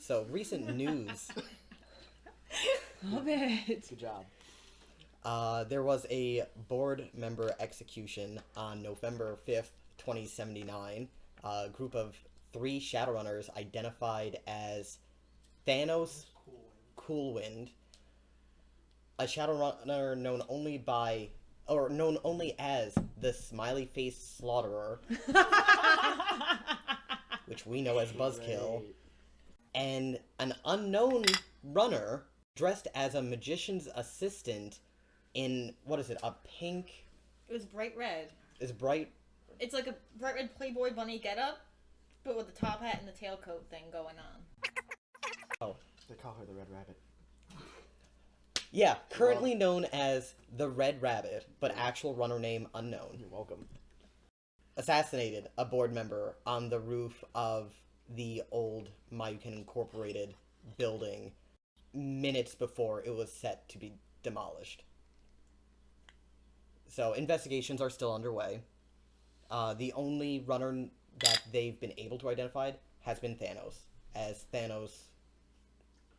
So, recent news. Love it. Good job. There was a board member execution on November 5th, 2079. A group of 3 Shadowrunners identified as Thanos Coolwind, a Shadowrunner known only as the Smiley Face Slaughterer, which we know as Buzzkill, and an unknown runner dressed as a magician's assistant in, what is it, a pink... It was bright red. Is bright... It's like a bright red Playboy bunny getup, but with the top hat and the tailcoat thing going on. Oh. They call her the Red Rabbit. Yeah, currently known as the Red Rabbit, but actual runner name unknown. You're welcome. Assassinated a board member on the roof of the old Mayukin Incorporated building minutes before it was set to be demolished. So investigations are still underway. The only runner that they've been able to identify has been Thanos, as Thanos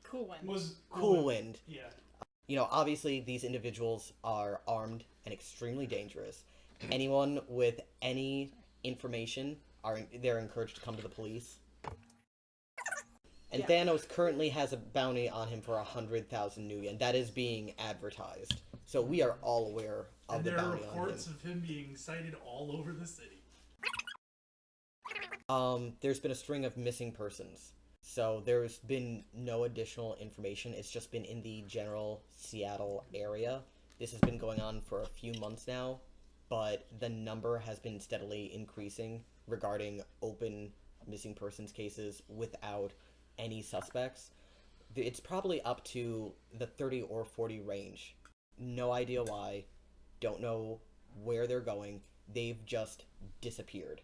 Coolwind. Yeah. You know, obviously these individuals are armed and extremely dangerous. Anyone with any information, they're encouraged to come to the police. And yeah. Thanos currently has a bounty on him for 100,000 new yen. That is being advertised. So we are all aware of the bounty on him. And there are reports of him being sighted all over the city. There's been a string of missing persons. So there's been no additional information. It's just been in the general Seattle area. This has been going on for a few months now, but the number has been steadily increasing regarding open missing persons cases without any suspects. It's probably up to the 30 or 40 range. No idea why. Don't know where they're going. They've just disappeared.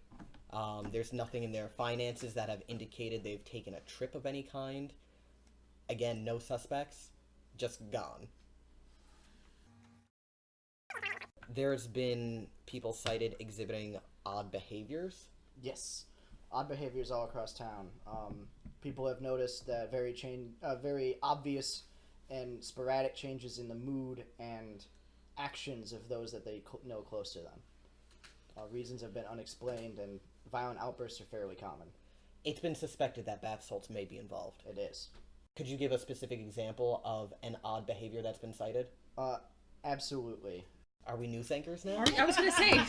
There's nothing in their finances that have indicated they've taken a trip of any kind. Again, no suspects. Just gone. There's been people cited exhibiting odd behaviors. Yes. Odd behaviors all across town. People have noticed that very obvious and sporadic changes in the mood and actions of those that they know close to them. Reasons have been unexplained, and violent outbursts are fairly common. It's been suspected that bath salts may be involved. It is. Could you give a specific example of an odd behavior that's been cited? Absolutely. Are we news anchors now? I was going to say.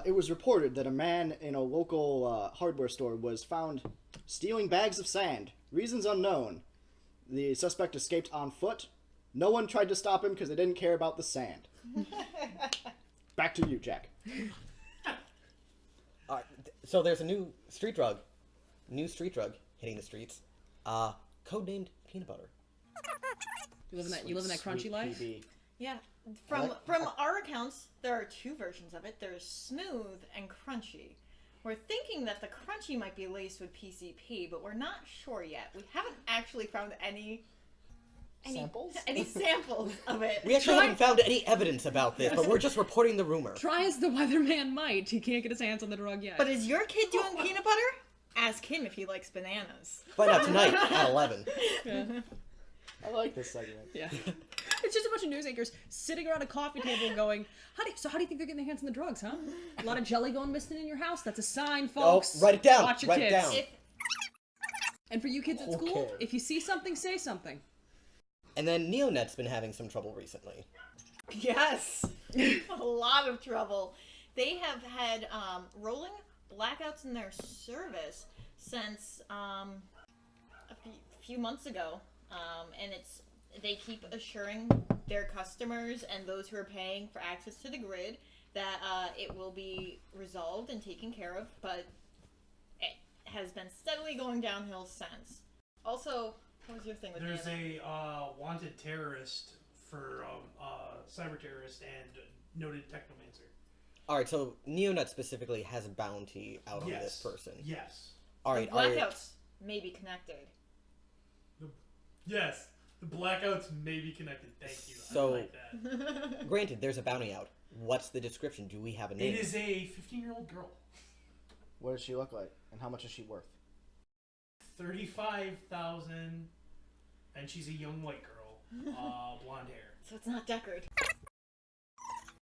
It was reported that a man in a local hardware store was found stealing bags of sand. Reasons unknown. The suspect escaped on foot. No one tried to stop him because they didn't care about the sand. Back to you, Jack. So there's a new street drug hitting the streets. Codenamed peanut butter. You live in that crunchy life? PB. Yeah. From our accounts, there are 2 versions of it. There's smooth and crunchy. We're thinking that the crunchy might be laced with PCP, but we're not sure yet. We haven't actually found any samples of it. We actually haven't found any evidence about this, but we're just reporting the rumor. Try as the weatherman might, he can't get his hands on the drug yet. But is your kid doing peanut butter? Ask him if he likes bananas. Find out tonight at 11. Yeah. I like this segment. Yeah. It's just a bunch of news anchors sitting around a coffee table going, how do you think they're getting their hands on the drugs, huh? A lot of jelly going missing in your house. That's a sign, folks. Oh, write it down. Watch your Write kids. it down. And for you kids at school, Okay. if you see something, say something. And then Neonet's been having some trouble recently. Yes. A lot of trouble. They have had rolling blackouts in their service since a few months ago. And they keep assuring their customers and those who are paying for access to the grid that it will be resolved and taken care of, but it has been steadily going downhill since. Also, what was your thing with There's Nana? a wanted terrorist for cyber terrorist and noted technomancer. Alright, so Neonet specifically has a bounty out on this person. Yes. Alright, The blackouts may be connected. Yes. The blackouts may be connected. Thank you. So- I like that. Granted, there's a bounty out. What's the description? Do we have a name? It is a 15-year-old girl. What does she look like, and how much is she worth? 35,000, and she's a young white girl, blonde hair. So it's not Deckard.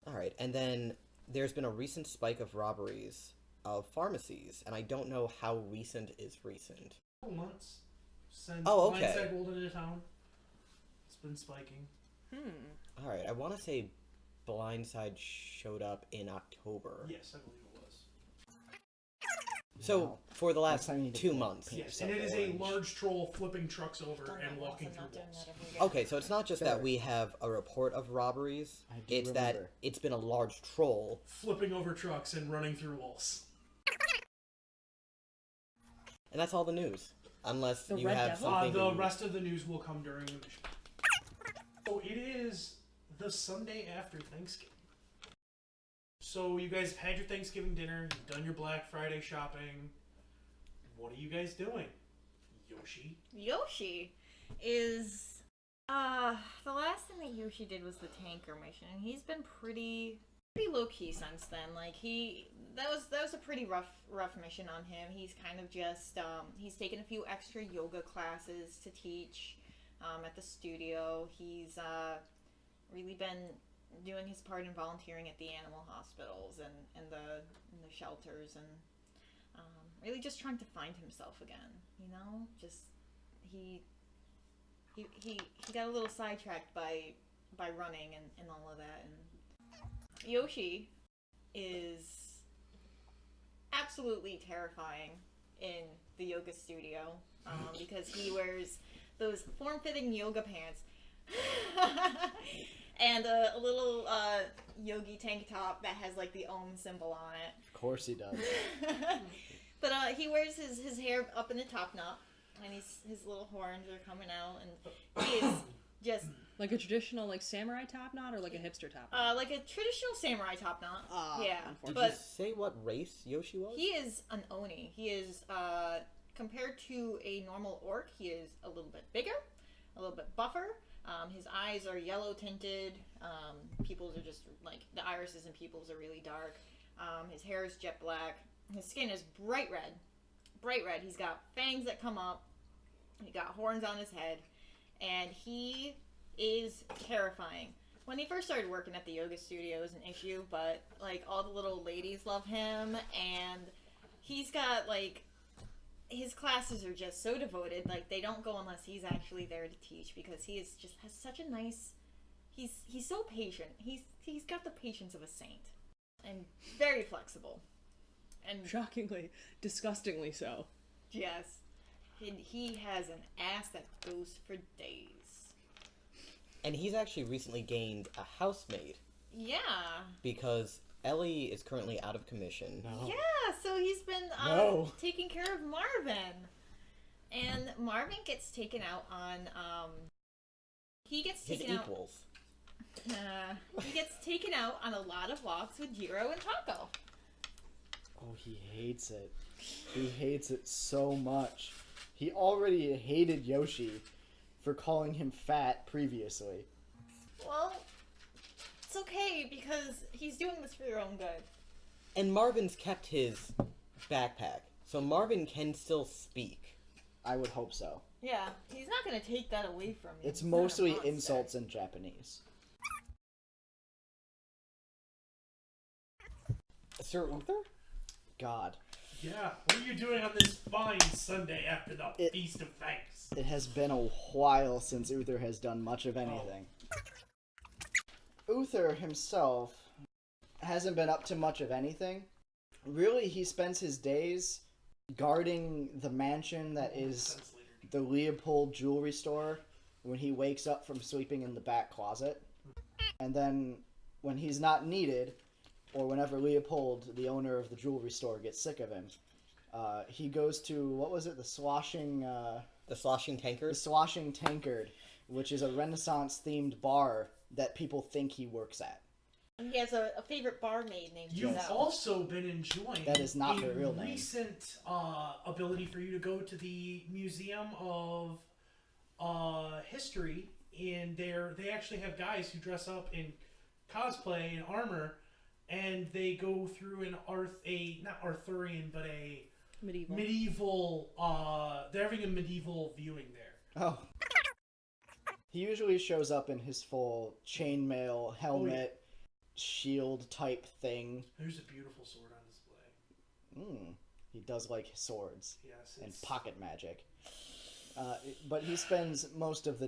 All right, and then there's been a recent spike of robberies of pharmacies, and I don't know how recent is recent. Couple months since Oh, okay. Blindside rolled into town. It's been spiking. All right, I want to say Blindside showed up in October. Yes, I believe it was. So Wow. for the last Next time you need to 2 paint- months. paint Yes, yourself and it is a orange. large troll flipping trucks over Don't and know walking once, I'm through not doing walls. that every day. Okay, so it's not just that Fair. we have a report of robberies. I do It's that remember. it's been a large troll. Flipping over trucks and running through walls. And that's all the news. Unless The you Red have Devil? something The to- rest of the news will come during the mission. So it is the Sunday after Thanksgiving. So you guys have had your Thanksgiving dinner, you've done your Black Friday shopping. What are you guys doing? Yoshi? Yoshi is the last thing that Yoshi did was the tanker mission, and he's been pretty low key since then. Like that was a pretty rough mission on him. He's kind of just he's taken a few extra yoga classes to teach at the studio. He's really been doing his part in volunteering at the animal hospitals and the shelters, and really just trying to find himself again. You know, just he got a little sidetracked by running and all of that. And Yoshi is absolutely terrifying in the yoga studio because he wears those form-fitting yoga pants and a little yogi tank top that has like the Om symbol on it. Of course he does. But he wears his hair up in a top knot, and his little horns are coming out, and he is just Like a traditional like samurai top knot or like a hipster top knot? like a traditional samurai top knot. Yeah, Did but you say what race Yoshi was? he is an Oni. He is compared to a normal orc, he is a little bit bigger, a little bit buffer. His eyes are yellow tinted. Pupils are just like the irises and pupils are really dark. His hair is jet black. His skin is bright red. Bright red. He's got fangs that come up. He got horns on his head. And he is terrifying. When he first started working at the yoga studio, it was an issue, but like all the little ladies love him, and he's got like his classes are just so devoted. Like they don't go unless he's actually there to teach, because he is just has such a nice. He's so patient. He's got the patience of a saint, and very flexible. And Shockingly, disgustingly so. yes, he has an ass that goes for days. And he's actually recently gained a housemaid Yeah. because Ellie is currently out of commission. No. Yeah, so he's been No. taking care of Marvin. And Marvin gets taken out on he gets His taken out equals. he gets taken out on a lot of walks with Jiro and Taco. Oh, he hates it. He hates it so much. He already hated Yoshi for calling him fat previously. Well, it's okay because he's doing this for your own good. And Marvin's kept his backpack, so Marvin can still speak. I would hope so. Yeah, he's not gonna take that away from you. It's He's not a mostly monster. insults in Japanese. Sir Uther? God. Yeah, what are you doing on this fine Sunday after the It- Feast of Thanks? It has been a while since Uther has done much of anything. Uther himself hasn't been up to much of anything. Really, he spends his days guarding the mansion that is That's later. the Leopold jewelry store when he wakes up from sleeping in the back closet. And then when he's not needed, or whenever Leopold, the owner of the jewelry store, gets sick of him, he goes to, what was it, the Sloshing Tankard, which is a Renaissance-themed bar that people think he works at. He has a favorite barmaid named You've Giselle. also been enjoying That is not a her real name. recent ability for you to go to the Museum of History, and they actually have guys who dress up in cosplay and armor and they go through not Arthurian, but a Medieval. they're having a medieval viewing there. Oh. He usually shows up in his full chainmail, helmet, shield type thing. There's a beautiful sword on display. He does like swords Yes, and pocket magic. But he spends most of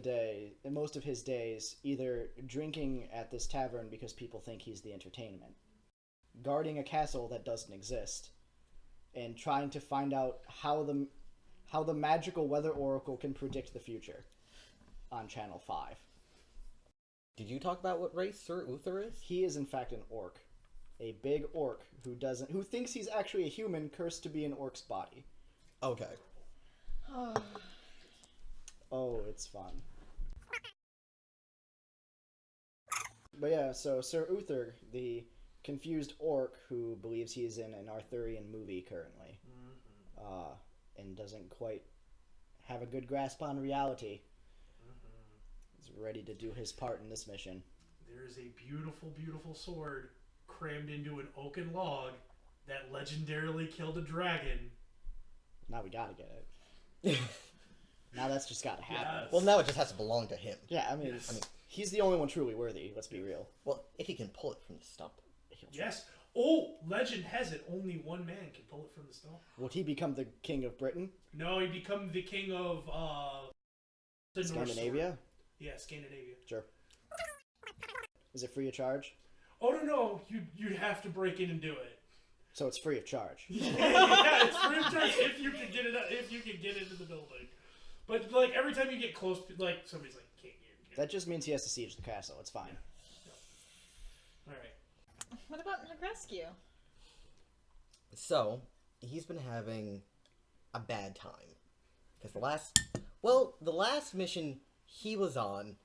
his days either drinking at this tavern because people think he's the entertainment, guarding a castle that doesn't exist, and trying to find out how the magical weather oracle can predict the future on Channel 5. Did you talk about what race Sir Uther is? He is in fact an orc. A big orc who thinks he's actually a human cursed to be an orc's body. Okay. Oh, it's fun. But yeah, so Sir Uther, the confused orc who believes he is in an Arthurian movie currently, and doesn't quite have a good grasp on reality, is ready to do his part in this mission. There is a beautiful, beautiful sword crammed into an oaken log that legendarily killed a dragon. Now we gotta get it. Now that's just gotta happen. Yes. Well, now it just has to belong to him. Yeah, I mean, he's the only one truly worthy, let's be real. Well, if he can pull it from the stump. Yes. Oh, legend has it only one man can pull it from the stump. Would he become the king of Britain? No, he become the king of the Scandinavia? North Sword. Yeah, Scandinavia. Sure. Is it free of charge? Oh no, you'd have to break in and do it. So it's free of charge. Yeah, it's free of charge if you can get it. If you can get into the building, but like every time you get close, like somebody's like, can't get. That just means he has to siege the castle. It's fine. All right. What about Negrescu? So, he's been having a bad time. Because the last mission he was on,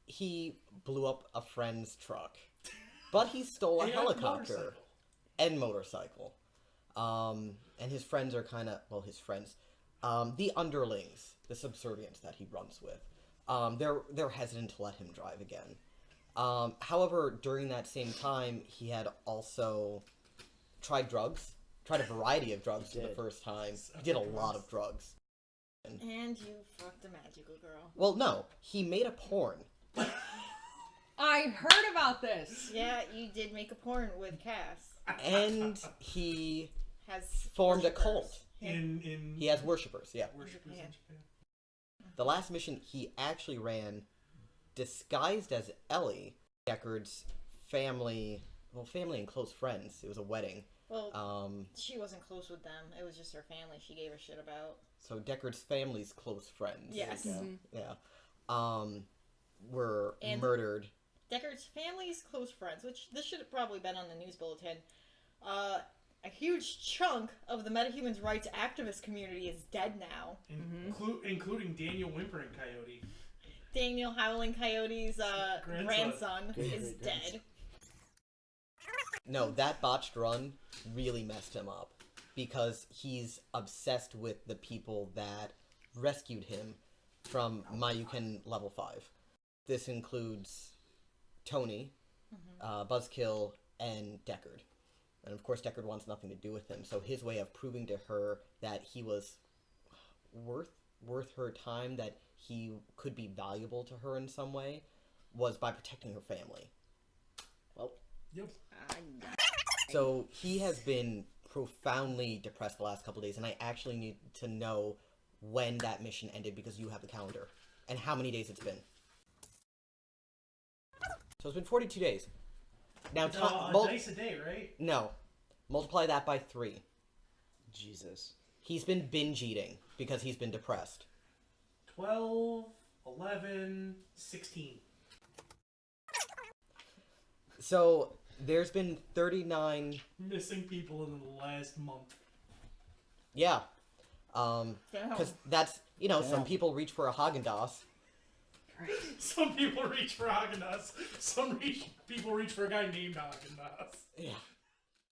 he blew up a friend's truck. But he stole a And helicopter. motorcycle. And motorcycle. And his friends are kind of, well, his friends, the underlings, the subservients that he runs with, they're hesitant to let him drive again. However, during that same time, he had also tried a variety of drugs for the first time. He did a lot of drugs. And you fucked a magical girl. Well, no, he made a porn. I heard about this. Yeah, you did make a porn with Cass. And he Has formed a worshippers. cult. In He has worshippers, yeah. worshippers in Yeah. Japan. The last mission he actually ran, disguised as Ellie, Deckard's family and close friends. It was a wedding. Well, she wasn't close with them. It was just her family she gave a shit about. So Deckard's family's close friends. Yes. Yeah. Were And- murdered. Deckard's family's close friends, which this should have probably been on the news bulletin. A huge chunk of the metahumans' rights activist community is dead now. Including Daniel Whimpering Coyote. Daniel Howling Coyote's grandson is Great-great-grandson. dead. No, that botched run really messed him up. Because he's obsessed with the people that rescued him from Mayuken level 5. This includes Tony, Buzzkill, and Deckard. And of course Deckard wants nothing to do with him, so his way of proving to her that he was worth her time, that he could be valuable to her in some way, was by protecting her family. Well, Yep. So he has been profoundly depressed the last couple days, and I actually need to know when that mission ended because you have the calendar and how many days it's been. So it's been 42 days. Now, Dice a day, right? no, multiply that by 3. Jesus. He's been binge eating because he's been depressed. 12, 11, 16. So there's been 39. Missing people in the last month. Yeah, because that's some people reach for a Haagen-Dazs. Some people reach for Haagen-Dazs. Some people reach for a guy named Haagen-Dazs. Yeah.